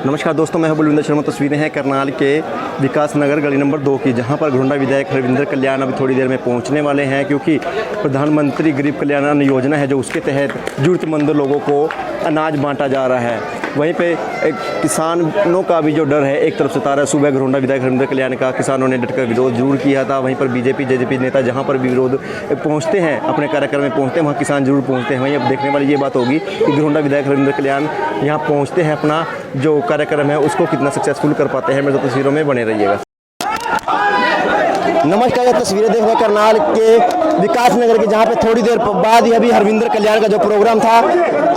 नमस्कार दोस्तों, मैं हूं बलविंदर शर्मा। तस्वीरें हैं करनाल के विकास नगर गली नंबर 2 की, जहां पर घोंडा विधायक हरविंदर कल्याण अभी थोड़ी देर में पहुंचने वाले हैं, क्योंकि प्रधानमंत्री गरीब कल्याण अन्न योजना है जो उसके तहत ज़रूरतमंद लोगों को अनाज बांटा जा रहा है। वहीं पे एक किसानों का भी जो डर है, एक तरफ से तारा सुबह घोंडा विधायक हरविंदर कल्याण का किसानों ने डटकर विरोध जरूर किया था। वहीं पर बीजेपी जेजेपी नेता जहां पर भी विरोध पहुंचते हैं, अपने कार्यक्रम में पहुंचते हैं, वहां किसान जरूर पहुंचते हैं। वहीं अब देखने वाली ये बात होगी कि घोंडा विधायक हरविंदर कल्याण यहाँ पहुँचते हैं, अपना जो कार्यक्रम है उसको कितना सक्सेसफुल कर पाते हैं। मेरे तो तस्वीरों में बने रहिएगा। नमस्कार, ये तस्वीरें देख रहे हैं करनाल के विकास नगर के, जहाँ पे थोड़ी देर बाद ही अभी हरविंदर कल्याण का जो प्रोग्राम था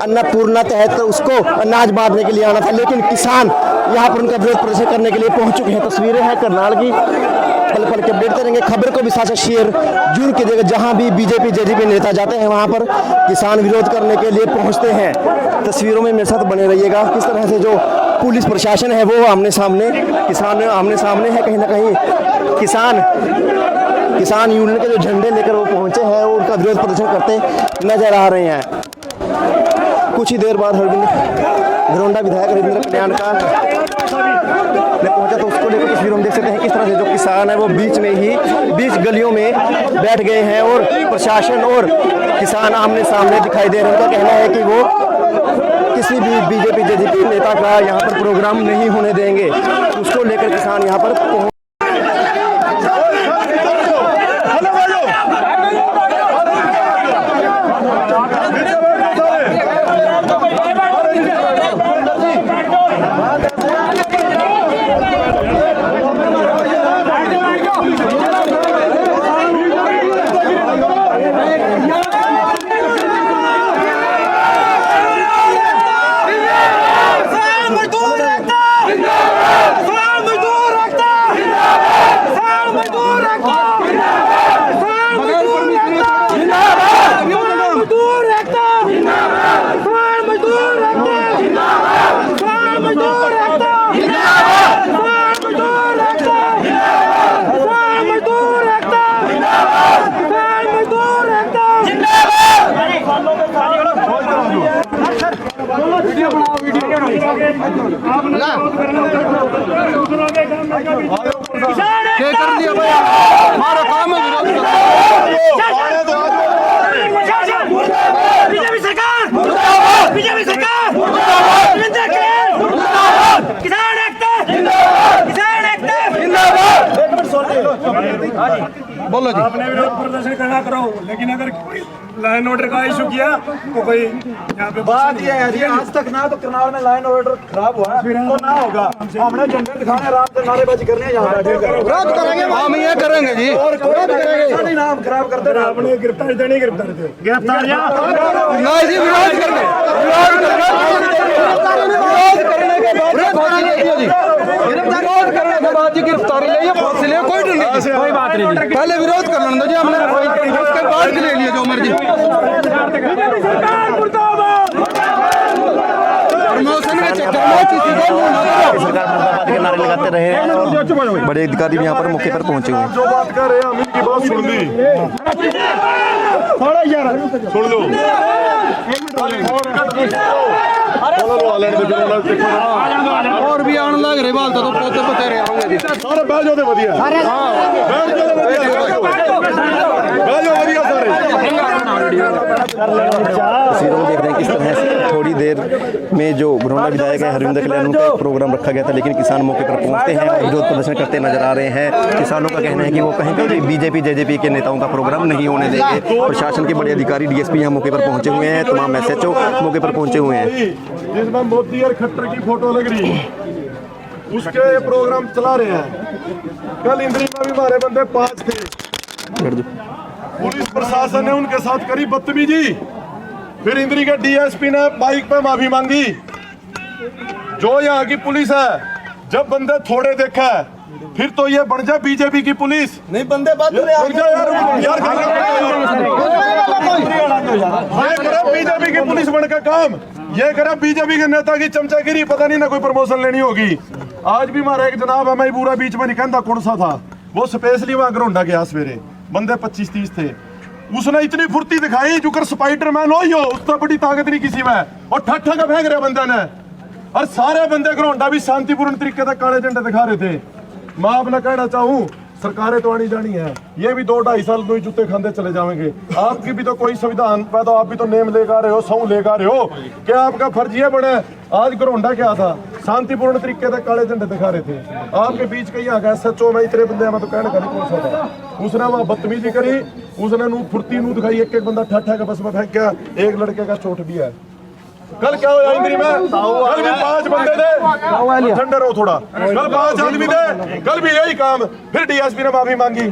अन्नपूर्णा तहत उसको अनाज बांटने के लिए आना था, लेकिन किसान यहाँ पर उनका विरोध प्रदर्शन करने के लिए पहुँच चुके हैं। तस्वीरें हैं करनाल की, पल पल के अपडेट करेंगे। खबर को भी साथ शेयर जरूर कीजिएगा। जहाँ भी बीजेपी जेजेपी नेता जाते हैं वहाँ पर किसान विरोध करने के लिए पहुँचते हैं। तस्वीरों में मेरे साथ बने रहिएगा। किस तरह से जो पुलिस प्रशासन है वो आमने सामने, किसान आमने सामने है। कहीं ना कहीं किसान यूनियन के जो झंडे लेकर वो पहुंचे हैं, वो उनका विरोध प्रदर्शन करते नजर आ रहे हैं। कुछ ही देर बाद घोंडा विधायक हरविंदर कल्याण का पहुंचा तो उसको लेकर तस्वीरों में देख सकते हैं किस तरह से जो किसान है वो बीच गलियों में बैठ गए हैं और प्रशासन और किसान आमने सामने दिखाई दे रहे हैं। उनका कहना है कि वो किसी भी बीजेपी जेजेपी नेता का यहाँ पर प्रोग्राम नहीं होने देंगे। उसको लेकर किसान यहाँ पर क्या कर दिया भाई? हमारा काम है विरोध करना। बीजेपी सरकार मुर्दाबाद, बीजेपी सरकार मुर्दाबाद, किसान एकता जिंदाबाद, किसान एकता जिंदाबाद। एक मिनट सुनिए, बोलो जी। आपने विरोध प्रदर्शन करना करो, लेकिन अगर कोई लाइन ऑर्डर का इशू किया तो कोई यहाँ पे बात ये है जी, आज तक ना तो करनाल में लाइन ऑर्डर खराब हुआ तो ना होगा। हमने झंडे दिखाने, रात से नारेबाजी करने यहाँ बैठे विरोध करेंगे। हम ये करेंगे जी, और करेंगे नाम खराब करते रहे। आपने गिरफ्तारी देनी, गिरफ्तार जी, विरोध करने के बाद जी गिरफ्तारी ले, फांसी ले, कोई बात नहीं। पहले विरोध करने दो जी, हमने उसके बाद ले लिया जो मर्जी। प्रमोशन के चक्कर में सरकार मुर्दाबाद के नारे लगाते रहे। बड़े अधिकारी भी यहाँ पर मौके पर पहुंचे हुए हैं। जो बात कर रहे हैं हम इनकी बात सुन ली, थोड़ा यार सुन लो। और भी आने लग रहे बाल तो पोते पोते रहे होंगे सारे बैठ जाओ, बढ़िया बैठ जाओ, बढ़िया सारे। तस्वीरों में देख रहे हैं किस तरह से थोड़ी देर में जो घोंडा विधायक है हरविंदर कल्याण उनका प्रोग्राम रखा गया था, लेकिन किसान मौके पर पहुंचते हैं और विरोध प्रदर्शन करते नजर आ रहे हैं। किसानों का कहना है कि वो कहीं पर बीजेपी जेजेपी के नेताओं का प्रोग्राम नहीं होने देंगे। प्रशासन के बड़े अधिकारी डीएसपी यहाँ मौके पर पहुंचे हुए हैं, तमाम एसएचओ मौके पर पहुंचे हुए हैं। जिसमें मोदी और खट्टर की फोटो लग रही है, उसके प्रोग्राम चला रहे हैं। कल इंद्री में भी हमारे बंदे 5 थे, पुलिस प्रशासन ने उनके साथ करी बदतमीजी। फिर इंद्री के डीएसपी ने बाइक पे माफी मांगी। जो यहाँ की पुलिस है, जब बंदे थोड़े देखा है फिर तो ये बन जाए बीजेपी की पुलिस। नहीं बंदे बात बीजेपी की पुलिस बन का काम ये करे। बीजेपी के नेता की चमचागिरी, पता नहीं ना कोई प्रमोशन लेनी होगी। आज भी हमारा एक जनाब है, मैं पूरा बीच में नहीं कहता कौन सा था, वो स्पेशली वहां घोंडा गया सवेरे, बंदे 25-30 थे। उसने इतनी फुर्ती दिखाई जो कर स्पाइडरमैन हो, उससे बड़ी ताकत नहीं किसी में, और ठट्ठा का फेंक रहे बंदे ने। और सारे बंदे घरोंडा भी शांतिपूर्ण तरीके से काले झंडे दिखा रहे थे। मैं अपना कहना चाहूँ सरकारें तो आनी जानी है, ये भी 2-2.5 साल दो ही जूते खाते चले जाएंगे। आपकी भी तो कोई संविधान पे तो आप भी तो नेम लेकर आ रहे हो, सौ लेकर आ रहे हो। क्या आपका फर्ज ये बने? आज घरोंडा क्या था, शांतिपूर्ण तरीके से काले झंडे दिखा रहे थे। आपके बीच कहीं आ गया SHO में इतने बंदे मैं तो कहने का नहीं कौन सा। उसने वहाँ बदतमीजी करी, उसने नू फुर्ती नू दिखाई, एक बंदा ठा के बस में फेंक गया, एक लड़के का चोट भी है। कल क्या हुआ इंद्री में? कल भी 5 बंदे थे, ठंडे रहो थोड़ा। कल 5 आदमी थे, कल भी यही काम। फिर DSP ने माफी मांगी।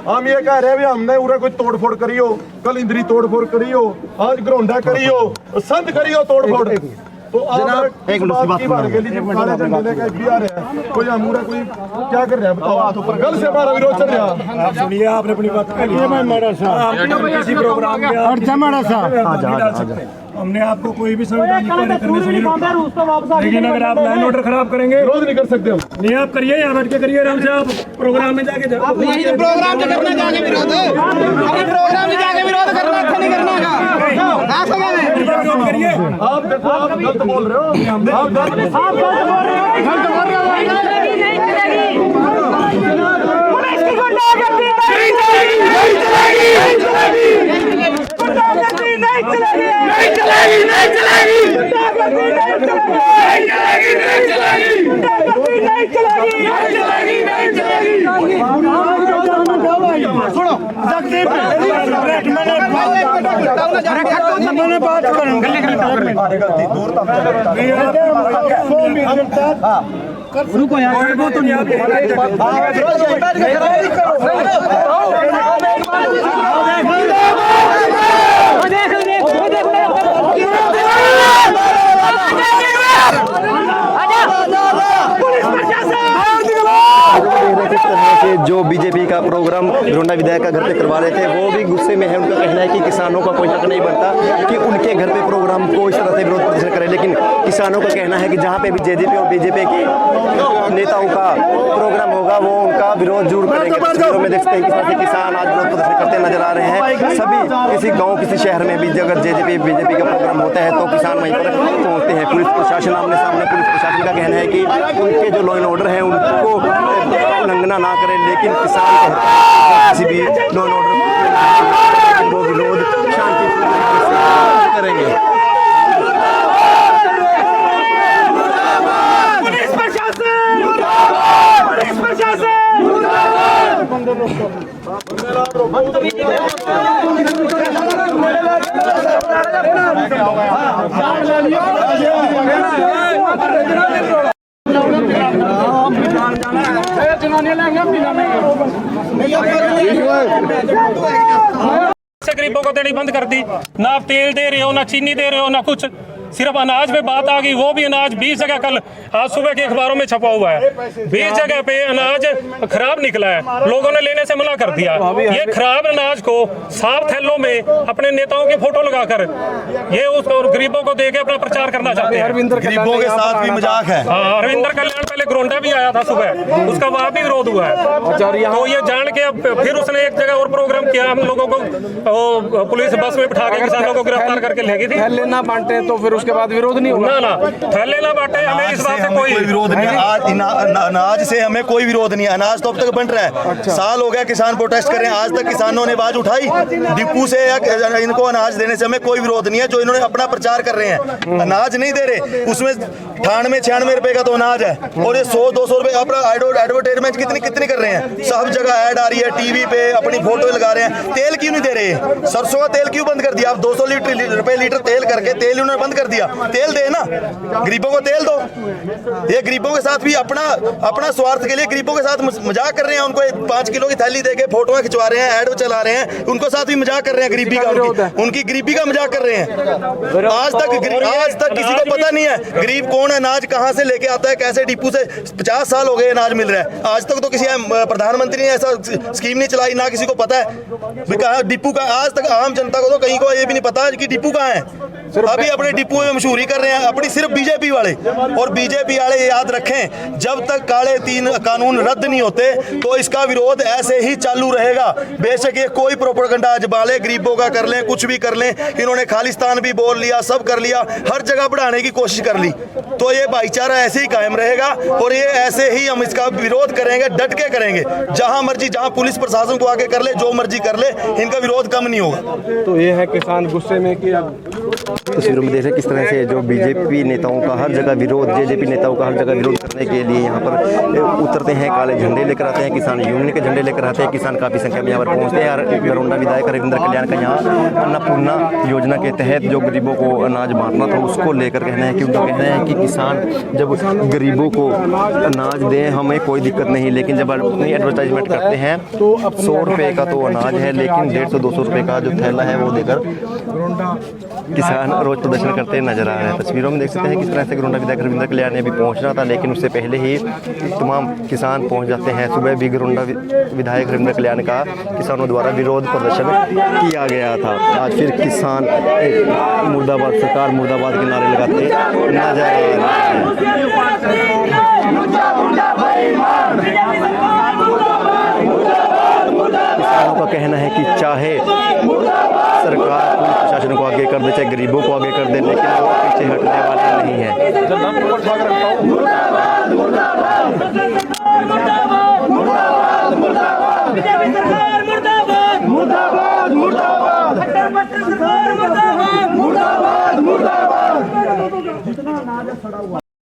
हम ये कह रहे हैं भी हमने उरे कोई तोड़फोड़ करी हो, कल इंद्री तोड़फोड़ करी हो, आज घरोंडा करी हो, संत करी हो तोड़फोड़, तो आप एक बात की बात के लिए जब काले झंडे लेकर भी आ रहे हैं, कोई हमारा कोई क्या कर रहा है बताओ? कल से हमारा विरोध चल रहा। आप सुनिए, आपने अपनी बात कर ली। किसी प्रोग्राम में हमने आपको कोई भी संविधानिक कार्य करने से नहीं रोका, लेकिन अगर आप लाइन ऑर्डर खराब करेंगे विरोध नहीं कर सकते हम। नहीं, आप करिए, यहाँ बैठ के करिए आराम से। आप प्रोग्राम में जाके प्रोग्राम तो करना जाके विरोध, अभी प्रोग्राम में जाके विरोध करना, अच्छा नहीं करना का। करिए। आप देखो, आप गलत बोल रहे हो, आप गलत बोल रहे मैंने बात रुको यार, वो तो नहीं जो बीजेपी का प्रोग्राम घरोंडा विधायक का घर पे करवा रहे थे, वो भी गुस्से में है। उनका कहना है कि किसानों का कोई हक नहीं बनता कि उनके घर पे प्रोग्राम को इस तरह से विरोध प्रदर्शन करें। लेकिन किसानों का कहना है कि जहाँ पे भी जेजेपी और बीजेपी के नेताओं का प्रोग्राम होगा, वो उनका विरोध जरूर करेंगे। तस्वीरों में देखते हैं किस तरह से किसान आज विरोध प्रदर्शन करते नजर आ रहे हैं। सभी किसी गाँव किसी शहर में भी अगर जेजेपी बीजेपी का प्रोग्राम होता है तो किसान वहीं पर पहुँचते हैं। पुलिस प्रशासन आमने सामने, पुलिस प्रशासन का कहना है कि उनके जो लॉ एंड ऑर्डर है उनको उल्लंघना ना करें, लेकिन किसान किसी भी लॉ एंड ऑर्डर वो विरोध शांतिपूर्ण करेंगे। पुलिस प्रशासन, पुलिस प्रशासन। गरीबों को देनी बंद कर दी। ना आप तेल दे रहे हो, ना चीनी दे रहे हो, ना कुछ। सिर्फ अनाज पे बात आ गई, वो भी अनाज 20 जगह कल आज सुबह के अखबारों में छपा हुआ है, 20 जगह पे अनाज खराब निकला है। लोगों ने लेने से मना कर दिया। ये खराब अनाज को साफ थैलों में अपने नेताओं की फोटो लगाकर ये उसको गरीबों को देके अपना प्रचार करना चाहते हैं। गरीबों के साथ भी मजाक है। हाँ, अरविंदर कल्याण पहले घरोंडा भी आया था सुबह, उसका वहाँ भी विरोध हुआ है। तो ये जान के अब फिर उसने एक जगह और प्रोग्राम किया, हम लोगों को पुलिस बस में बिठा के किसानों को गिरफ्तार करके ले गई थी। लेना बांटे तो फिर उसके बाद विरोध नहीं होगा। ना थैले ना बांटे, हमें इस बात से कोई विरोध नहीं है। आज अनाज से हमें कोई विरोध नहीं है। अनाज तो अब तक बन रहा है। साल हो गया किसान प्रोटेस्ट करें, आज तक किसानों ने आवाज उठाई। डिपू से या इनको अनाज देने से हमें कोई विरोध नहीं है। जो इन्होंने अपना प्रचार कर रहे हैं, अनाज नहीं दे रहे, उसमें 98-96 रुपए का तो अनाज है और ये 100-200 रुपए अपना एडवर्टाइजमेंट कितनी कर रहे हैं। सब जगह ऐड आ रही है, टीवी पे अपनी फोटो लगा रहे हैं। तेल क्यों नहीं दे रहे? सरसों का तेल क्यों बंद कर दिया? आप 200 रुपए लीटर तेल करके तेल उन्होंने बंद कर दिया। तेल दे ना, गरीबों को तेल दो। ये गरीबों के साथ भी अपना स्वार्थ के लिए गरीबों के साथ मजाक कर रहे हैं। उनको 5 किलो की थैली देके फोटो खिंचवा रहे हैं, ऐड चला रहे हैं, उनको साथ भी मजाक कर रहे हैं। गरीबी का उनकी गरीबी का मजाक कर रहे हैं। आज तक किसी को पता नहीं है गरीब कौन है, अनाज कहां से लेके आता है, कैसे डिपू से 50 साल हो गए अनाज मिल रहा है। आज तक तो किसी प्रधानमंत्री ने ऐसा स्कीम नहीं चलाई, ना किसी को पता है डिपू का। आज तक आम जनता को तो कहीं को ये भी नहीं पता कि डिपू कहाँ है। अभी अपने डिपो में मशहूरी कर रहे हैं अपनी, सिर्फ बीजेपी वाले। और बीजेपी वाले ये याद रखें, जब तक काले 3 कानून रद्द नहीं होते तो इसका विरोध ऐसे ही चालू रहेगा। बेशक ये कोई प्रोपेगेंडा अजमा ले, गरीबों का कर लें, कुछ भी कर लें, इन्होंने खालिस्तान भी बोल लिया, सब कर लिया, हर जगह बढ़ाने की कोशिश कर ली, तो ये भाईचारा ऐसे ही कायम रहेगा। और ये ऐसे ही हम इसका विरोध करेंगे, डट के करेंगे। जहां मर्जी, जहां पुलिस प्रशासन को आगे कर ले, जो मर्जी कर ले, इनका विरोध कम नहीं होगा। तो ये है किसान गुस्से में कि अब तस्वीरों में देख रहे हैं किस तरह से जो बीजेपी नेताओं का हर जगह विरोध, जेजेपी नेताओं का हर जगह विरोध करने के लिए यहाँ पर उतरते हैं, काले झंडे लेकर आते हैं, किसान यूनियन के झंडे लेकर आते हैं, किसान काफ़ी संख्या में यहाँ पर पहुँचते हैं। और गरोंडा विधायक रविंद्र कल्याण का यहाँ अन्नपूर्णा योजना के तहत जो गरीबों को अनाज बांटना था उसको लेकर कहना है कि उनका कहना है कि किसान जब गरीबों को अनाज दें हमें कोई दिक्कत नहीं, लेकिन जब अपनी एडवर्टाइजमेंट करते हैं तो 100 रुपये का तो अनाज है, लेकिन 150-200 रुपये का जो थैला है वो देकर किसान रोज प्रदर्शन करते नजर आ रहे हैं। तस्वीरों में देख सकते हैं किस तरह से गरोंडा विधायक रविंद्र कल्याण ने भी पहुंचना था, लेकिन उससे पहले ही तमाम किसान पहुंच जाते हैं। सुबह भी गरोंडा विधायक रविंद्र कल्याण का किसानों द्वारा विरोध प्रदर्शन किया गया था। आज फिर किसान मुर्दाबाद, सरकार मुर्दाबाद के नारे लगाते नजर आ रहे हैं। किसानों का कहना है कि चाहे सरकार पुलिस प्रशासन को आगे कर दे, चाहे गरीबों को आगे कर दे, लेकिन वो पीछे हटने वाले नहीं हैं।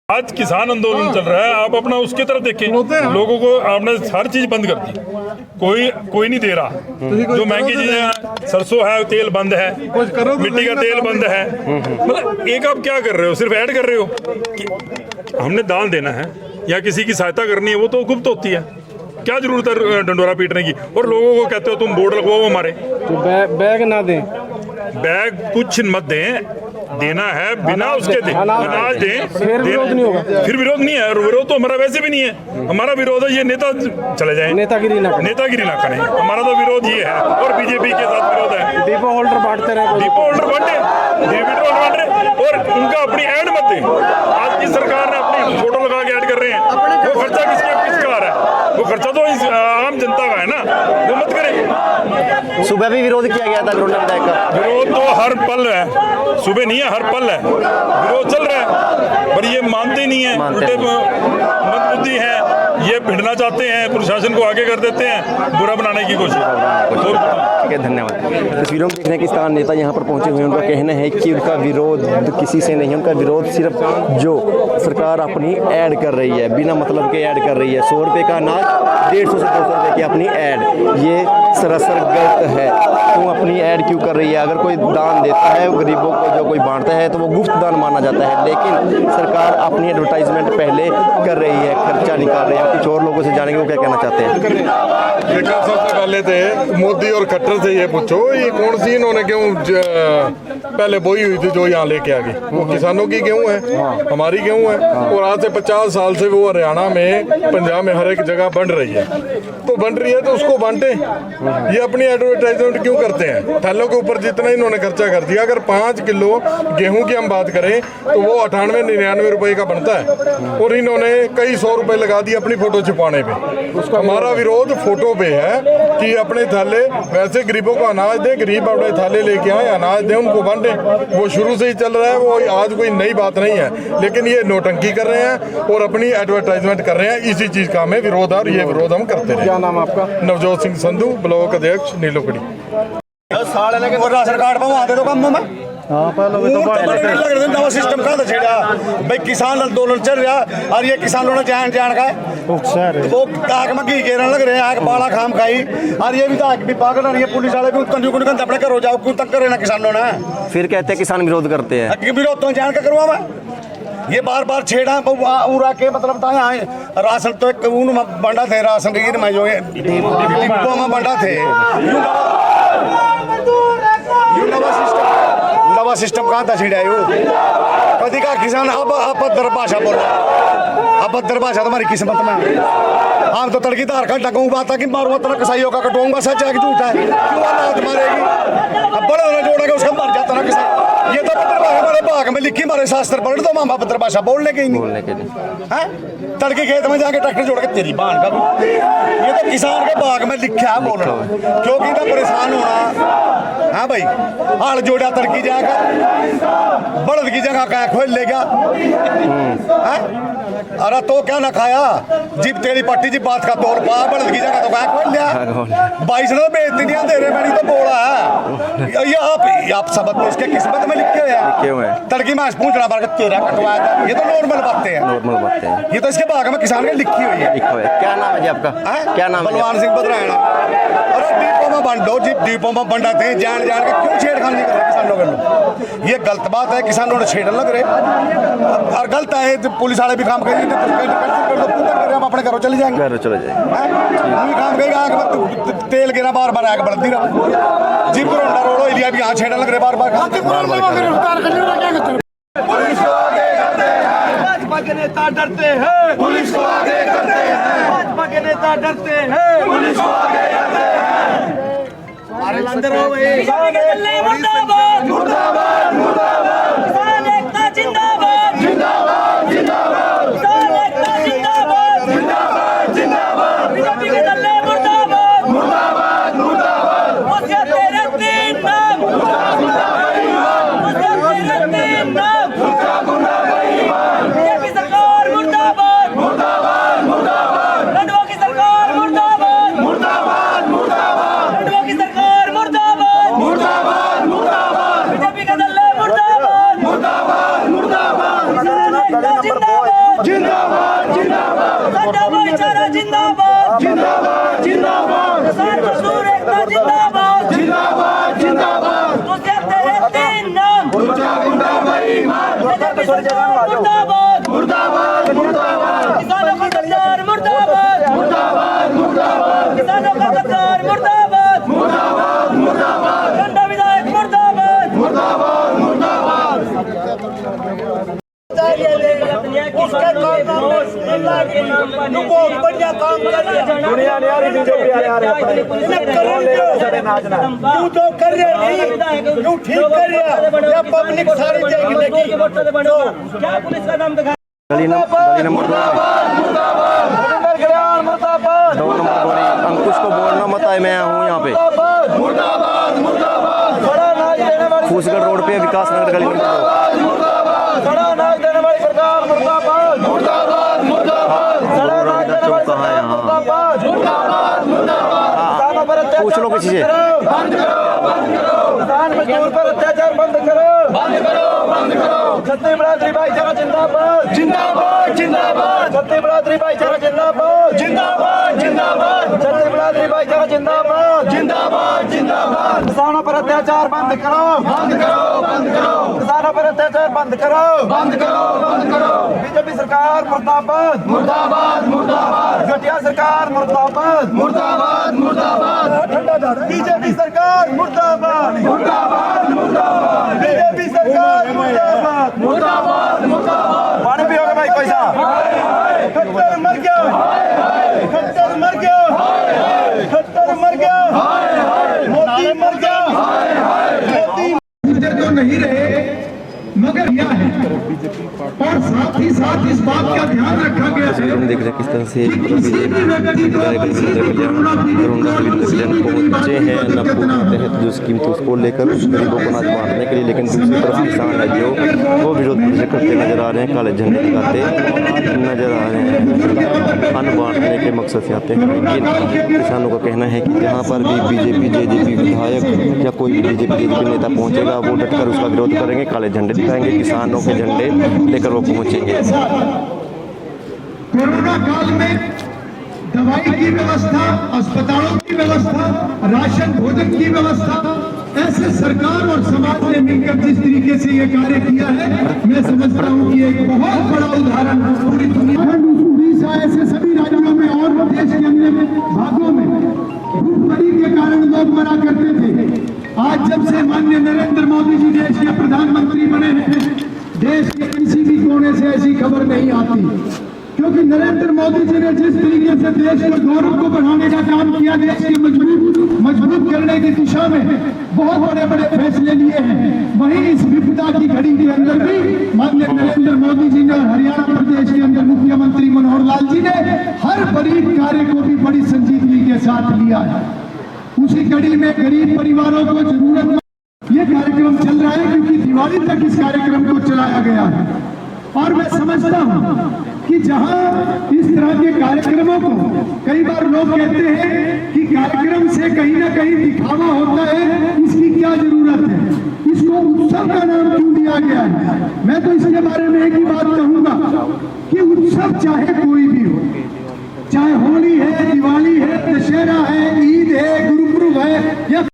आज किसान आंदोलन चल रहा है, आप अपना उसकी तरफ देखें। लोगों को आपने हर चीज बंद कर दी, कोई नहीं दे रहा। जो महंगी चीजें, सरसों है तेल बंद है, मिट्टी का तेल बंद है। मतलब एक आप क्या कर रहे हो, सिर्फ ऐड कर रहे हो कि हमने दान देना है या किसी की सहायता करनी है, वो तो गुप्त होती है। क्या जरूरत है डंडोरा पीटने की? और लोगों को कहते हो तुम बोर्ड लगवाओ हमारे, तो बैग ना दें, बैग कुछ मत दें, देना है बिना उसके दें, अनाज दें, फिर विरोध नहीं होगा। फिर विरोध नहीं है, विरोध तो हमारा वैसे भी नहीं है। हमारा विरोध है ये नेता चले जाए, नेतागिरी ना करें। हमारा तो विरोध ये है, और बीजेपी के साथ विरोध है। डिपो होल्डर बांटते रहे, डिपो होल्डर बांटे, और उनका अपनी ऐड मत दें। आज की सरकार ने अपनी फोटो लगा के ऐड कर रहे हैं, वो खर्चा किसका आ रहा है? वो खर्चा तो आम जनता का है ना, वो मत करें। सुबह भी विरोध किया गया था गरोंडा विधायक का। विरोध तो हर पल है, सुबह नहीं है, हर पल है विरोध चल रहा है, पर ये मानते नहीं है, उल्टे मंदबुद्धि है, ये भिड़ना चाहते हैं, प्रशासन को आगे कर देते हैं, बुरा बनाने की कोशिश। ठीक है, धन्यवाद। तस्वीरों में देख रहे हैं किसान नेता यहाँ पर पहुंचे हुए हैं। उनका कहना है कि उनका विरोध किसी से नहीं, उनका विरोध सिर्फ जो सरकार अपनी ऐड कर रही है, बिना मतलब के ऐड कर रही है। 100 रुपये का अनाज 150 से 200 रुपये की अपनी ऐड, ये सरासर गलत है। तुम अपनी ऐड क्यों कर रही है? अगर कोई दान देता है गरीबों को, जो कोई बांटता है, तो वो गुप्त दान माना जाता है, लेकिन सरकार अपनी एडवर्टाइजमेंट पहले कर रही है, खर्चा निकाल रही है। कुछ और लोगों से जानेंगे वो क्या कहना चाहते हैं। देखा सबसे पहले थे मोदी और खट्टर से ये पूछो, ये कौन सी इन्होंने गेहूँ पहले बोई हुई थी जो यहाँ लेके आ गई? वो किसानों की गेहूँ है, हमारी गेहूँ है। और आज से 50 साल से वो हरियाणा में, पंजाब में हर एक जगह बन रही है, तो बन रही है तो उसको बांटे। ये अपनी एडवर्टाइजमेंट क्यों करते हैं? थैलों के ऊपर जितना इन्होंने खर्चा कर दिया, अगर 5 किलो गेहूं की हम बात करें तो वो 98-99 रुपए का बनता है, और इन्होंने कई 100 रुपए लगा दिए अपनी फोटो छिपाने पे। उसका हमारा विरोध फोटो पे है कि अपने थाले, वैसे गरीबों को अनाज दें, गरीब अपने थाले लेके आए, अनाज दें, उनको बांटे। वो शुरू से ही चल रहा है, वो आज कोई नई बात नहीं है, लेकिन ये नौटंकी कर रहे हैं और अपनी एडवर्टाइजमेंट कर रहे हैं। इसी चीज का हमें विरोध है और ये विरोध हम करते रहे। क्या नाम आपका? नवजोत सिंह संधू, ब्लॉक अध्यक्ष नीलोकड़ी। राशन कार्ड बनवा दे दो कम में। नवा सिस्टम का छेड़ा भाई, किसान आंदोलन चल रहा और ये किसानों ने जान का वो ताक में घी घेरने लग रहे हैं, आग बाला खाम खाई। और ये भी ताक भी पागल है, पुलिस वाले भी अपने घरों जाओ, क्यों तक करे ना किसानों ने? फिर कहते हैं किसान विरोध करते हैं। विरोध तो जान का करवा मैं, ये बार बार छेड़ा उड़ा के, मतलब राशन तो एक बंडा थे, राशन की में जो डिब्बों में बंडा थे। नवा सिस्टम कहाँ था छिड़ा? कभी का किसान अब अभद्र भाषा बोल रहा है, अभद्र भाषा तुम्हारी किस्मत में। हम तो तड़की धार का डकूंगा था कि मारूंगा तेरा कसाईयों का कटवाऊंगा, सच है कि झूठ है? क्यों हाथ मारेगी? अब बड़ा होना जोड़ेगा उसका मर जाता ना किसान। ये तो हमारे भाग में लिखी हमारे शास्त्र पढ़ दो मामा पत्र भाषा बोलने के ही नहीं है। तड़के खेत में जाके ट्रैक्टर जोड़ के तेरी बाण का ये तो किसान के भाग में लिखा है बोलना, क्योंकि तो परेशान होना। हाँ भाई हाल जोड़ा तड़की जाकर बड़द की जगह क्या खोल ले गया। अरे तो क्या ना खाया जिब तेरी पट्टी जी बात का तौर पा बड़द की जगह तो क्या खोल लिया। 22 ने बेइज्जती नहीं दे रहे मैंने तो बोला है ये आप सबक में इसके किस्मत में लिखे हुए हैं। तड़की में पूछना बार तेरा कटवाया था, ये तो नॉर्मल बातें हैं। ये तो इसके भाग में किसान के लिखी हुई है। क्या नाम है जी आपका? क्या नाम है? बलवान सिंह बदरायणा। अरे दीपों में बंटो जी, दीपों में बंटाते हैं जान जान के क्यों छेड़खानी कर रहे किसानों के लोग। ये गलत बात है, किसानों ने छेड़ने लग रहे और गलत है। पुलिस वाले भी काम करेंगे हम अपने घरों चले जाएंगे काम करेगा। तेल गिरा बार बार आगे बढ़ती रहा जीप रोडो एरिया भी यहाँ छेड़ने लग रहे बार बार। भाजपा के नेता डरते हैं, पुलिस को आगे करते हैं। भाजपा के नेता डरते हैं, पुलिस को आगे करते हैं। अरे अंदर आओ मुर्दाबाद मुर्दाबाद मुर्दाबाद। किसान एकता जिंदाबाद जिंदाबाद जिंदाबाद। किसान एकता जिंदाबाद जिंदाबाद जिंदाबाद। बीजेपी के दल्ले मुर्दाबाद मुर्दाबाद मुर्दाबाद। मुझे तेरे तीन नाम मुझे तेरे तीन नाम बीजेपी सरकार मुर्दाबाद मुर्दाबाद मुर्दाबाद। रंडवा की सरकार मुर्दाबाद मुर्दाबाद मुर्दाबाद। रंडवा की सरकार मुर्दाबाद मुर्दाबाद मुर्दाबाद। बीजेपी का दल मुर्दाबाद मुर्दाबाद मुर्दाबाद। जिंदाबाद जिंदाबाद जिंदाबाद। साडा भाईचारा जिंदाबाद जिंदाबाद जिंदाबाद। किसान मजदूर एकता जिंदाबाद जिंदाबाद जिंदाबाद। तुझे तेरे तीन नाम बीजेपी सरकार मुर्दाबाद मुर्दाबाद मुर्दाबाद। किसानों का गद्दार मुर्दाबाद मुर्दाबाद मुर्दाबाद। किसानों का गद्दार मुर्दाबाद मुर्दाबाद मुर्दाबाद। झंडा विधायक मुर्दाबाद मुर्दाबाद मुर्दाबाद। उसके नुको बढ़िया काम कर दुनिया ने यार बीजेपी यार तू तो कर रहे तू ठीक कर रहा या पब्लिक सारी देख लेगी। क्या पुलिस का नाम दिखा गली नंबर मुर्दाबाद मुर्दाबाद। मुर्दाबाद 2 नंबर गोली अंकुश को बोलना मत आए, मैं हूँ यहाँ पे मुर्दाबाद मुर्दाबाद। बड़ा नाच देने वाली फूसगढ़ रोड पे विकास नगर गली मुर्दाबाद मुर्दाबाद। बड़ा नाच देने वाली सरकार मुर्दाबाद मुर्दाबाद मुर्दाबाद। बड़ा नाच देने वाली सरकार मुर्दाबाद मुर्दाबाद मुर्दाबाद। किसानों पर पूछ लो किसी से। बंद करो बंद करो। किसान मजदूर पर अत्याचार बंद करो बंद करो बंद करो। छत्तीस बरादरी भाईचारा जिंदाबाद जिंदाबाद जिंदाबाद। छत्तीस बरादरी भाईचारा जिंदाबाद जिंदाबाद जिंदाबाद। छत्तीस बरादरी भाईचारा जिंदाबाद जिंदाबाद जिंदाबाद। किसानों पर अत्याचार बंद करो बंद करो बंद करो। किसानों पर अत्याचार बंद करो बंद करो बंद करो। बीजेपी सरकार मुर्दाबाद मुर्दाबाद मुर्दाबाद। घटिया सरकार मुर्दाबाद मुर्दाबाद मुर्दाबाद। बीजेपी सरकार मुर्दाबाद मुर्दाबाद मुर्दाबाद। बीजेपी सरकार मुर्दाबाद मुर्दाबाद मुर्दाबाद। पानी पियोगे भाई कोई सा? खट्टर मर गया खट्टर मर गया खट्टर मर गया मोदी मर गया मोदी तो नहीं रहे मगर क्या है। और साथ ही साथ इस बात का ध्यान रखा गया है हम देख रहे हैं किस तरह से किसी भी व्यक्ति को पहुंचे हैं तहत जो स्कीम थी उसको लेकर गरीबों को अनाज बांटने के लिए, लेकिन दूसरी तरफ किसान है जो वो विरोध प्रदर्शन करते नजर आ रहे हैं, काले झंडे दिखाते नजर आ रहे हैं, अन्न बांटने के मकसद से आते हैं। लेकिन किसानों का कहना है कि जहाँ पर भी बीजेपी जेजेपी विधायक या कोई भी बीजेपी नेता पहुंचेगा वो डटकर उसका विरोध करेंगे, काले झंडे दिखाएंगे, किसानों के झंडे लेकर वो पहुंचेंगे। कोरोना काल में दवाई की व्यवस्था, अस्पतालों की व्यवस्था, राशन भोजन की व्यवस्था, ऐसे सरकार और समाज ने मिलकर जिस तरीके से ये कार्य किया है, मैं समझता हूँ कि एक बहुत बड़ा उदाहरण पूरी दुनिया में। उड़ीसा ऐसे सभी राज्यों में और देश के अन्य भागों में भूखमरी के कारण लोग मरा करते थे। आज जब से माननीय नरेंद्र मोदी जी देश के प्रधानमंत्री बने हैं, देश के किसी भी कोने से ऐसी खबर नहीं आती। क्योंकि नरेंद्र मोदी जी ने जिस तरीके से देश के गौरव को बढ़ाने का काम किया, देश की मजबूत करने की दिशा में बहुत बड़े बड़े फैसले लिए हैं, वहीं इस विपदा की घड़ी के अंदर भी माननीय नरेंद्र मोदी जी ने और हरियाणा प्रदेश के अंदर मुख्यमंत्री मनोहर लाल जी ने हर गरीब कार्य को भी बड़ी संजीदगी के साथ लिया है। उसी कड़ी में गरीब परिवारों को जरूरत ये कार्यक्रम चल रहा है, क्योंकि दिवाली तक इस कार्यक्रम को चलाया गया है। और मैं समझता हूं कि जहां इस तरह के कार्यक्रमों को कई बार लोग कहते हैं कि कार्यक्रम से कहीं ना कहीं दिखावा होता है, इसकी क्या जरूरत है, इसको उत्सव का नाम क्यों दिया गया है। मैं तो इसके बारे में एक ही बात कहूंगा कि उत्सव चाहे कोई भी हो, चाहे होली है, दिवाली है, दशहरा है, ईद है, गुरुपुरब है या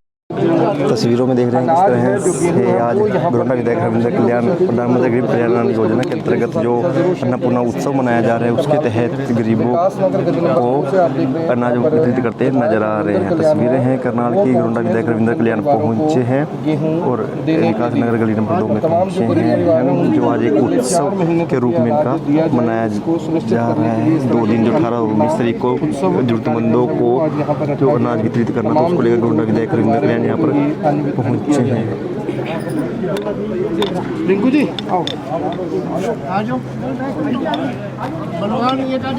तस्वीरों में देख रहे हैं किस तरह से आज गोरंडा विधायक हरविंदर कल्याण प्रधानमंत्री गरीब कल्याण योजना के अंतर्गत जो अन्नपूर्णा उत्सव मनाया जा रहा है, उसके तहत गरीबों को अनाज वितरित करते नजर आ रहे हैं। तस्वीरें हैं करनाल की, गोरंडा विधायक हरविंदर कल्याण पहुंचे हैं और विकास नगर गली नंबर 2 में पहुंचे हैं, जो आज एक उत्सव के रूप में इनका मनाया जा रहा है। 2 दिन जो 18 और 19 तारीख को जरूरतमंदों को जो अनाज वितरित करना था, उसको लेकर गोरंडा विधायक हरविंदर कल्याण यहाँ पर पहुंचे हैं। रिंकू जी आओ, आ जाओ,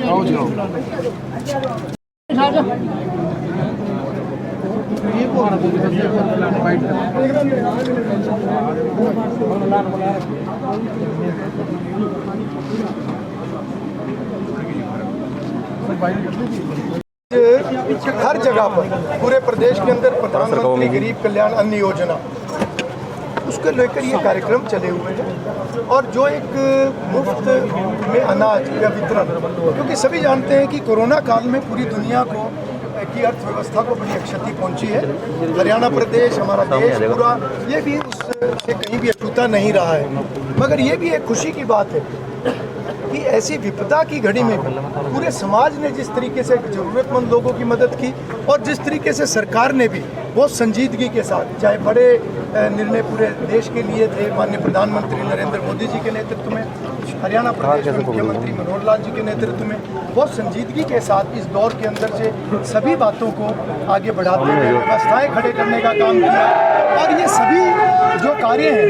आओ जी, हर जगह पर पूरे प्रदेश के अंदर प्रधानमंत्री गरीब कल्याण अन्न योजना, उसको लेकर ये कार्यक्रम चले हुए हैं। और जो एक मुफ्त में अनाज का वितरण, क्योंकि सभी जानते हैं कि कोरोना काल में पूरी दुनिया को की अर्थव्यवस्था को बड़ी क्षति पहुंची है। हरियाणा प्रदेश, हमारा देश पूरा, ये भी उससे कहीं भी अछूता नहीं रहा है। मगर ये भी एक खुशी की बात है कि ऐसी विपदा की घड़ी में भी पूरे समाज ने जिस तरीके से ज़रूरतमंद लोगों की मदद की और जिस तरीके से सरकार ने भी बहुत संजीदगी के साथ, चाहे बड़े निर्णय पूरे देश के लिए थे, माननीय प्रधानमंत्री नरेंद्र मोदी जी के नेतृत्व में, हरियाणा प्रदेश के मुख्यमंत्री मनोहर लाल जी के नेतृत्व में बहुत संजीदगी के साथ इस दौर के अंदर से सभी बातों को आगे बढ़ाते हुए व्यवस्थाएँ खड़े करने का काम किया। और ये सभी जो कार्य हैं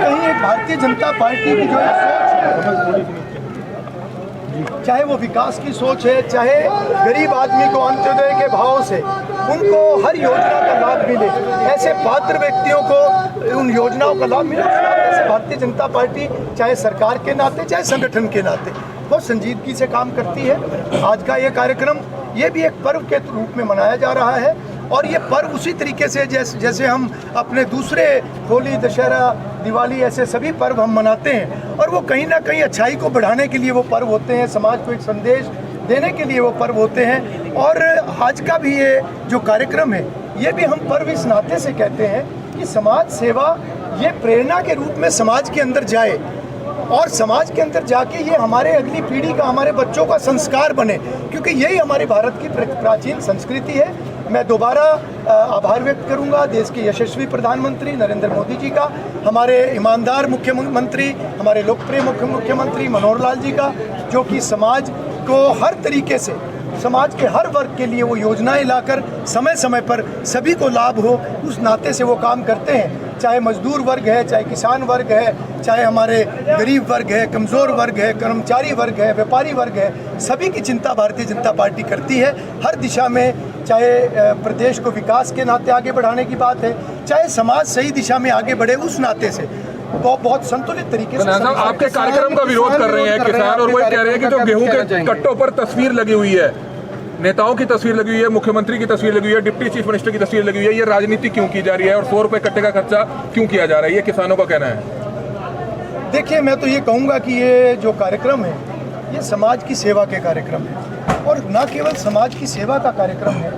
कहीं एक भारतीय जनता पार्टी की जो सोच है, चाहे वो विकास की सोच है, चाहे गरीब आदमी को अंत्योदय के भाव से उनको हर योजना का लाभ मिले, ऐसे पात्र व्यक्तियों को उन योजनाओं का लाभ मिले, ऐसे भारतीय जनता पार्टी चाहे सरकार के नाते चाहे संगठन के नाते बहुत संजीदगी से काम करती है। आज का ये कार्यक्रम ये भी एक पर्व के रूप में मनाया जा रहा है और ये पर्व उसी तरीके से जैसे हम अपने दूसरे होली, दशहरा, दिवाली ऐसे सभी पर्व हम मनाते हैं और वो कहीं ना कहीं अच्छाई को बढ़ाने के लिए वो पर्व होते हैं, समाज को एक संदेश देने के लिए वो पर्व होते हैं। और आज का भी ये जो कार्यक्रम है ये भी हम पर्व इस नाते से कहते हैं कि समाज सेवा ये प्रेरणा के रूप में समाज के अंदर जाए और समाज के अंदर जाके ये हमारे अगली पीढ़ी का, हमारे बच्चों का संस्कार बने, क्योंकि यही हमारे भारत की प्राचीन संस्कृति है। मैं दोबारा आभार व्यक्त करूंगा देश के यशस्वी प्रधानमंत्री नरेंद्र मोदी जी का, हमारे ईमानदार मुख्यमंत्री, हमारे लोकप्रिय मुख्यमंत्री मनोहर लाल जी का, जो कि समाज को हर तरीके से, समाज के हर वर्ग के लिए वो योजनाएं लाकर समय समय पर सभी को लाभ हो, उस नाते से वो काम करते हैं। चाहे मजदूर वर्ग है, चाहे किसान वर्ग है, चाहे हमारे गरीब वर्ग है, कमज़ोर वर्ग है, कर्मचारी वर्ग है, व्यापारी वर्ग है, सभी की चिंता भारतीय जनता पार्टी करती है हर दिशा में। चाहे प्रदेश को विकास के नाते आगे बढ़ाने की बात है, चाहे समाज सही दिशा में आगे बढ़े उस नाते से बहुत संतुलित तरीके से। आपके कार्यक्रम का विरोध कर रहे हैं किसान और वो कह रहे हैं कि जो गेहूं के कट्टों पर तस्वीर लगी हुई है, नेताओं की तस्वीर लगी हुई है, मुख्यमंत्री की तस्वीर लगी हुई है, डिप्टी चीफ मिनिस्टर की तस्वीर लगी हुई है, ये राजनीति क्यों की जा रही है और 100 रुपए कट्टे का खर्चा क्यों किया जा रहा है, ये किसानों का कहना है। देखिए, मैं तो ये कहूँगा कि ये जो कार्यक्रम है ये समाज की सेवा के कार्यक्रम है और न केवल समाज की सेवा का कार्यक्रम है,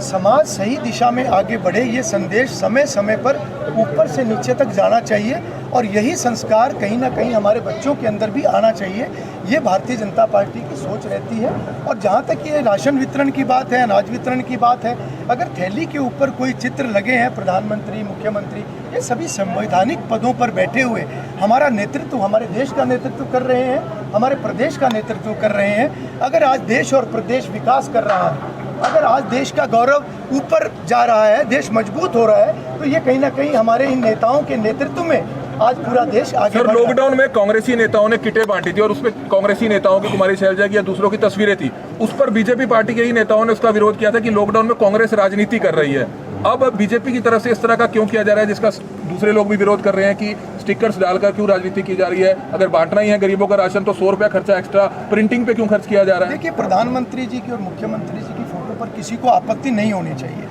समाज सही दिशा में आगे बढ़े ये संदेश समय समय पर ऊपर से नीचे तक जाना चाहिए और यही संस्कार कहीं ना कहीं हमारे बच्चों के अंदर भी आना चाहिए। ये भारतीय जनता पार्टी की सोच रहती है। और जहाँ तक ये राशन वितरण की बात है, अनाज वितरण की बात है, अगर थैली के ऊपर कोई चित्र लगे हैं प्रधानमंत्री, मुख्यमंत्री, ये सभी संवैधानिक पदों पर बैठे हुए हमारा नेतृत्व, हमारे देश का नेतृत्व कर रहे हैं, हमारे प्रदेश का नेतृत्व कर रहे हैं। अगर आज देश और प्रदेश विकास कर रहा है, अगर आज देश का गौरव ऊपर जा रहा है, देश मजबूत हो रहा है, तो ये कहीं ना कहीं हमारे इन नेताओं के नेतृत्व में आज पूरा देश आगे बढ़ रहा है। लॉकडाउन में कांग्रेसी नेताओं ने किटें बांटी थी और उसमें कांग्रेसी नेताओं की, कुमारी शैलजा की या दूसरों की तस्वीरें थी, उस पर बीजेपी पार्टी के ही नेताओं ने उसका विरोध किया था कि लॉकडाउन में कांग्रेस राजनीति कर रही है। अब बीजेपी की तरफ से इस तरह का क्यों किया जा रहा है, जिसका दूसरे लोग भी विरोध कर रहे हैं कि स्टिकर्स डालकर क्यों राजनीति की जा रही है? अगर बांटना ही है गरीबों का राशन तो 100 रुपया खर्चा एक्स्ट्रा प्रिंटिंग पे क्यों खर्च किया जा रहा है? देखिए, प्रधानमंत्री जी की और मुख्यमंत्री जी की फोटो पर किसी को आपत्ति नहीं होनी चाहिए।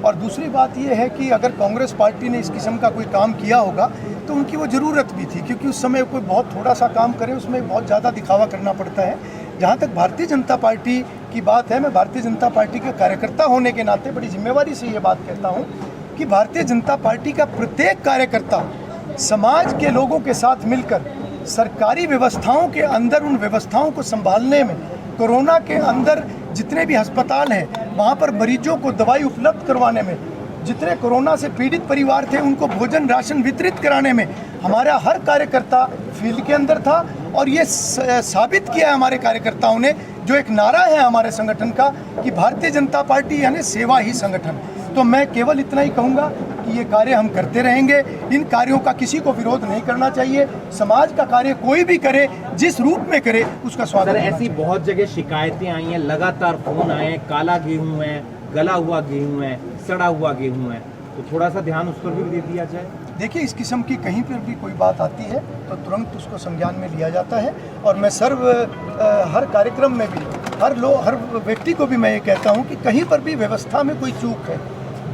और दूसरी बात यह है कि अगर कांग्रेस पार्टी ने इस किस्म का कोई काम किया होगा तो उनकी वो ज़रूरत भी थी, क्योंकि उस समय कोई बहुत थोड़ा सा काम करे उसमें बहुत ज़्यादा दिखावा करना पड़ता है। जहाँ तक भारतीय जनता पार्टी की बात है, मैं भारतीय जनता पार्टी के कार्यकर्ता होने के नाते बड़ी जिम्मेवारी से ये बात कहता हूँ कि भारतीय जनता पार्टी का प्रत्येक कार्यकर्ता समाज के लोगों के साथ मिलकर सरकारी व्यवस्थाओं के अंदर उन व्यवस्थाओं को संभालने में, कोरोना के अंदर जितने भी अस्पताल हैं वहाँ पर मरीजों को दवाई उपलब्ध करवाने में, जितने कोरोना से पीड़ित परिवार थे उनको भोजन राशन वितरित कराने में हमारा हर कार्यकर्ता फील्ड के अंदर था। और ये साबित किया है हमारे कार्यकर्ताओं ने, जो एक नारा है हमारे संगठन का कि भारतीय जनता पार्टी यानी सेवा ही संगठन। तो मैं केवल इतना ही कहूँगा कि ये कार्य हम करते रहेंगे। इन कार्यों का किसी को विरोध नहीं करना चाहिए। समाज का कार्य कोई भी करे, जिस रूप में करे, उसका स्वागत है। ऐसी बहुत जगह शिकायतें आई हैं, लगातार फोन आए हैं, काला गेहूं है, गला हुआ गेहूं है, सड़ा हुआ गेहूं है, तो थोड़ा सा ध्यान उस पर भी दे दिया जाए। देखिए, इस किस्म की कहीं पर भी कोई बात आती है तो तुरंत उसको संज्ञान में लिया जाता है। और मैं हर कार्यक्रम में भी हर व्यक्ति को भी मैं ये कहता हूँ कि कहीं पर भी व्यवस्था में कोई चूक है,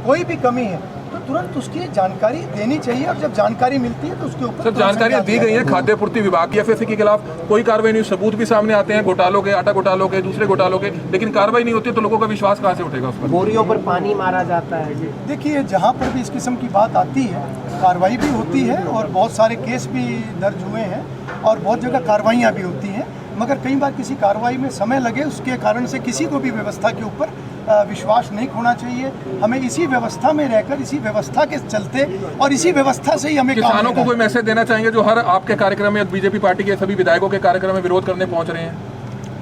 कोई भी कमी है, तो तुरंत उसकी जानकारी देनी चाहिए। और जब जानकारी मिलती है तो उसके ऊपर सर जानकारी दी गई है खाद्य पूर्ति विभाग की एफएससी के खिलाफ कोई कार्रवाई नहीं, सबूत भी सामने आते हैं घोटालों के, आटा घोटालों के, दूसरे घोटालों के, लेकिन कार्रवाई नहीं होती तो लोगों का विश्वास कहाँ से उठेगा उस पर? बोरियों पर पानी मारा जाता है जी। देखिए, जहाँ पर भी इस किस्म की बात आती है कार्रवाई भी होती है और बहुत सारे केस भी दर्ज हुए हैं और बहुत जगह कार्रवाइयाँ भी होती हैं, मगर कई बार किसी कार्रवाई में समय लगे, उसके कारण से किसी को भी व्यवस्था के ऊपर विश्वास नहीं खोना चाहिए। हमें इसी व्यवस्था में रहकर, इसी व्यवस्था के चलते और इसी व्यवस्था से ही हमें किसानों को कोई मैसेज देना चाहेंगे जो हर आपके कार्यक्रम में बीजेपी पार्टी के सभी विधायकों के कार्यक्रम में विरोध करने पहुंच रहे हैं?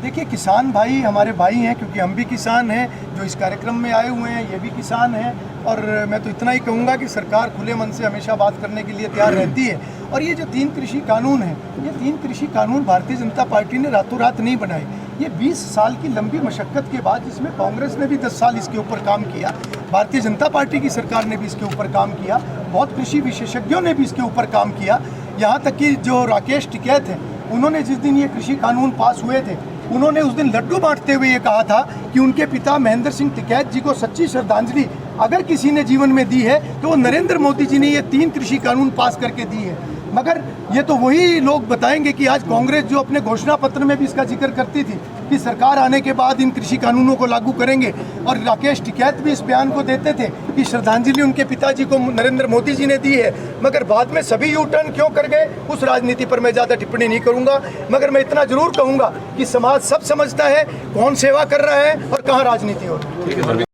देखिए, किसान भाई हमारे भाई हैं, क्योंकि हम भी किसान हैं, जो इस कार्यक्रम में आए हुए हैं ये भी किसान हैं। और मैं तो इतना ही कहूँगा कि सरकार खुले मन से हमेशा बात करने के लिए तैयार रहती है। और ये जो 3 कृषि कानून हैं, ये 3 कृषि कानून भारतीय जनता पार्टी ने रातों रात नहीं बनाए। ये 20 साल की लंबी मशक्क़त के बाद, जिसमें कांग्रेस ने भी 10 साल इसके ऊपर काम किया, भारतीय जनता पार्टी की सरकार ने भी इसके ऊपर काम किया, बहुत कृषि विशेषज्ञों ने भी इसके ऊपर काम किया। यहाँ तक कि जो राकेश टिकैत हैं, उन्होंने जिस दिन ये कृषि कानून पास हुए थे, उन्होंने उस दिन लड्डू बांटते हुए ये कहा था कि उनके पिता महेंद्र सिंह टिकैत जी को सच्ची श्रद्धांजलि अगर किसी ने जीवन में दी है तो वो नरेंद्र मोदी जी ने ये 3 कृषि कानून पास करके दी है। मगर ये तो वही लोग बताएंगे कि आज कांग्रेस जो अपने घोषणा पत्र में भी इसका जिक्र करती थी कि सरकार आने के बाद इन कृषि कानूनों को लागू करेंगे, और राकेश टिकैत भी इस बयान को देते थे कि श्रद्धांजलि उनके पिताजी को नरेंद्र मोदी जी ने दी है, मगर बाद में सभी यू टर्न क्यों कर गए, उस राजनीति पर मैं ज़्यादा टिप्पणी नहीं करूँगा। मगर मैं इतना जरूर कहूँगा कि समाज सब समझता है कौन सेवा कर रहा है और कहाँ राजनीति हो रही है।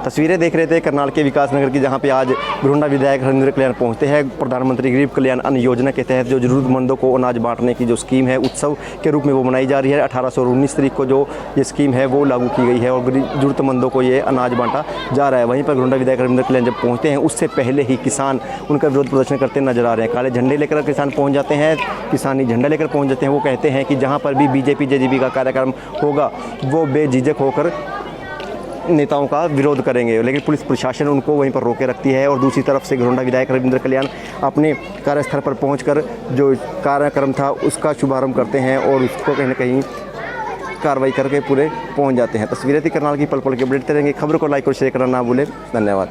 तस्वीरें देख रहे थे करनाल के विकास नगर की, जहां पे आज घुरंडा विधायक हरविंद्र कल्याण पहुंचते हैं। प्रधानमंत्री गरीब कल्याण अन्न योजना के तहत जो जरूरतमंदों को अनाज बांटने की जो स्कीम है, उत्सव के रूप में वो मनाई जा रही है। 18 और 19 तारीख को जो ये स्कीम है वो लागू की गई है और जरूरतमंदों को ये अनाज बांटा जा रहा है। वहीं पर घुरंडा विधायक हरविंद्र कल्याण जब पहुँचते हैं, उससे पहले ही किसान उनका विरोध प्रदर्शन करते नजर आ रहे हैं। काले झंडे लेकर किसान पहुँच जाते हैं, किसानी झंडा लेकर पहुँच जाते हैं। वो कहते हैं कि जहाँ पर भी बीजेपी जेजेपी का कार्यक्रम होगा वो बेझिझक होकर नेताओं का विरोध करेंगे, लेकिन पुलिस प्रशासन उनको वहीं पर रोके रखती है। और दूसरी तरफ से घुरंडा विधायक हरविंद्र कल्याण अपने कार्यस्थल पर पहुंचकर जो कार्यक्रम था उसका शुभारंभ करते हैं और उसको कहीं ना कहीं कार्रवाई करके पूरे पहुंच जाते हैं। तस्वीरें थी करनाल की, पल पल के अपडेट रहेंगे। खबर को लाइक और शेयर करना ना भूलें। धन्यवाद।